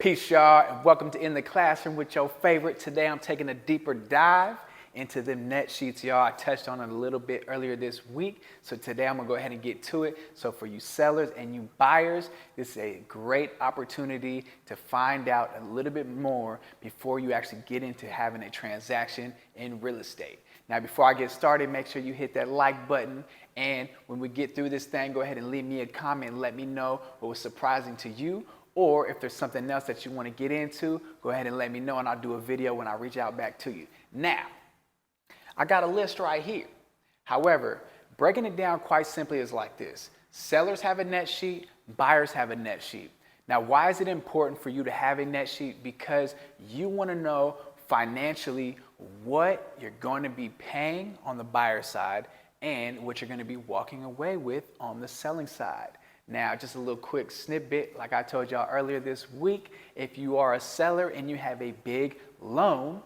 Peace, y'all, and welcome to In the Classroom with your favorite. Today I'm taking a deeper dive into the net sheets, y'all. I touched on it a little bit earlier this week, so today I'm gonna go ahead and get to it. So for you sellers and you buyers, this is a great opportunity to find out a little bit more before you actually get into having a transaction in real estate. Now, before I get started, make sure you hit that like button, and when we get through this thing, go ahead and leave me a comment and let me know what was surprising to you. Or if there's something else that you want to get into, go ahead and let me know and I'll do a video when I reach out back to you. Now, I got a list right here. However, breaking it down quite simply is like this. Sellers have a net sheet, buyers have a net sheet. Now, why is it important for you to have a net sheet? Because you want to know financially what you're going to be paying on the buyer side and what you're going to be walking away with on the selling side. Now, just a little quick snippet, like I told y'all earlier this week, if you are a seller and you have a big loan,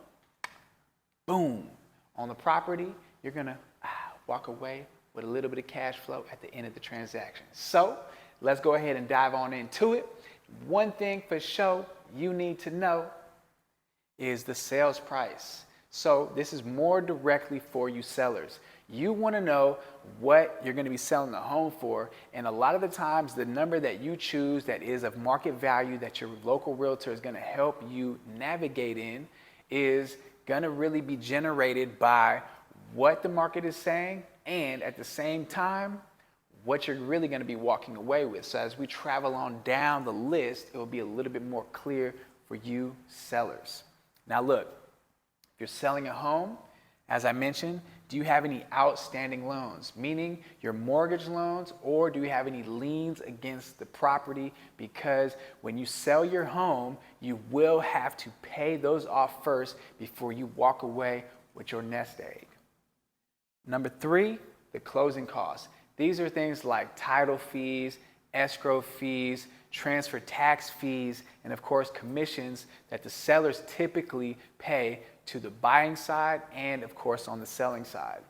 boom, on the property, you're gonna walk away with a little bit of cash flow at the end of the transaction. So let's go ahead and dive on into it. One thing for sure you need to know is the sales price. So this is more directly for you sellers. You want to know what you're going to be selling the home for, and a lot of the times the number that you choose that is of market value that your local realtor is going to help you navigate in is going to really be generated by what the market is saying and at the same time what you're really going to be walking away with. So as we travel on down the list, it will be a little bit more clear for you sellers. Now look, if you're selling a home, as I mentioned, do you have any outstanding loans, meaning your mortgage loans, or do you have any liens against the property? Because when you sell your home, you will have to pay those off first before you walk away with your nest egg. Number 3, the closing costs. These are things like title fees, escrow fees, transfer tax fees, and of course commissions that the sellers typically pay to the buying side and of course on the selling side.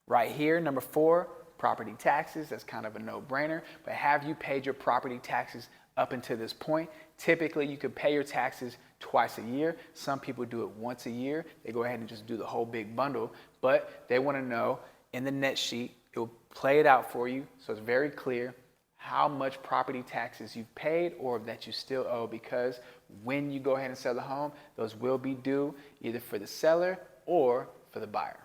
Right here, number 4, property taxes. That's kind of a no-brainer, but have you paid your property taxes up until this point? Typically you could pay your taxes twice a year. Some people do it once a year. They go ahead and just do the whole big bundle, but they want to know in the net sheet, it will play it out for you so it's very clear how much property taxes you've paid or that you still owe, because when you go ahead and sell the home, those will be due either for the seller or for the buyer.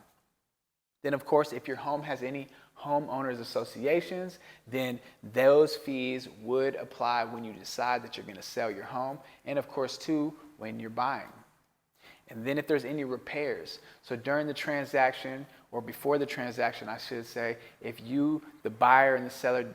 Then of course, if your home has any homeowners associations, then those fees would apply when you decide that you're going to sell your home, and of course too when you're buying. And then if there's any repairs, so during the transaction or before the transaction, I should say, if you, the buyer and the seller,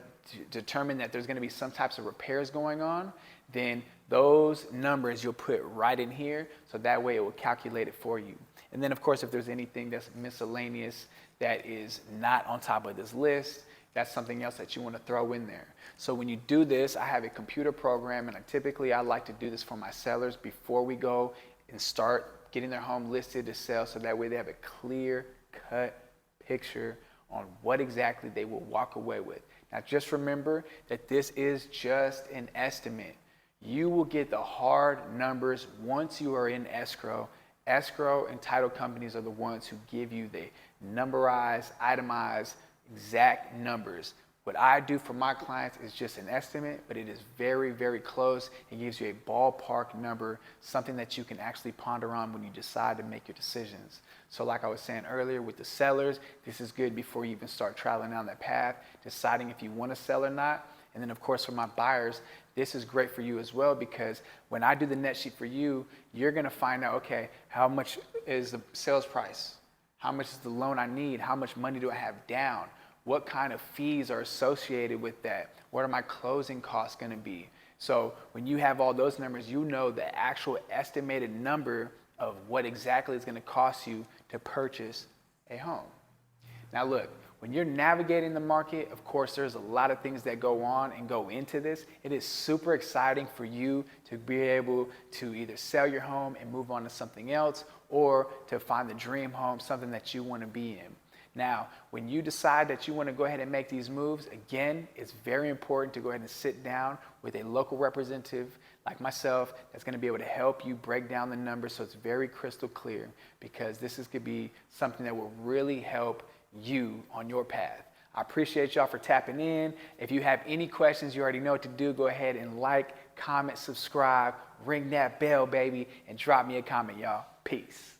determine that there's going to be some types of repairs going on, then those numbers you'll put right in here, so that way it will calculate it for you. And then of course if there's anything that's miscellaneous that is not on top of this list, that's something else that you want to throw in there. So when you do this, I have a computer program, and I like to do this for my sellers before we go and start getting their home listed to sell, so that way they have a clear cut picture on what exactly they will walk away with. Now just remember that this is just an estimate. You will get the hard numbers once you are in escrow. Escrow and title companies are the ones who give you the numberized, itemized, exact numbers. What I do for my clients is just an estimate, but it is very, very close. It gives you a ballpark number, something that you can actually ponder on when you decide to make your decisions. So like I was saying earlier with the sellers, this is good before you even start traveling down that path, deciding if you want to sell or not. And then of course for my buyers, this is great for you as well, because when I do the net sheet for you, you're going to find out, okay, how much is the sales price? How much is the loan I need? How much money do I have down? What kind of fees are associated with that? What are my closing costs going to be? So when you have all those numbers, you know the actual estimated number of what exactly it's going to cost you to purchase a home. Now look, when you're navigating the market, of course, there's a lot of things that go on and go into this. It is super exciting for you to be able to either sell your home and move on to something else, or to find the dream home, something that you want to be in. Now, when you decide that you want to go ahead and make these moves, again, it's very important to go ahead and sit down with a local representative like myself that's going to be able to help you break down the numbers so it's very crystal clear, because this is going to be something that will really help you on your path. I appreciate y'all for tapping in. If you have any questions, you already know what to do. Go ahead and like, comment, subscribe, ring that bell, baby, and drop me a comment, y'all. Peace.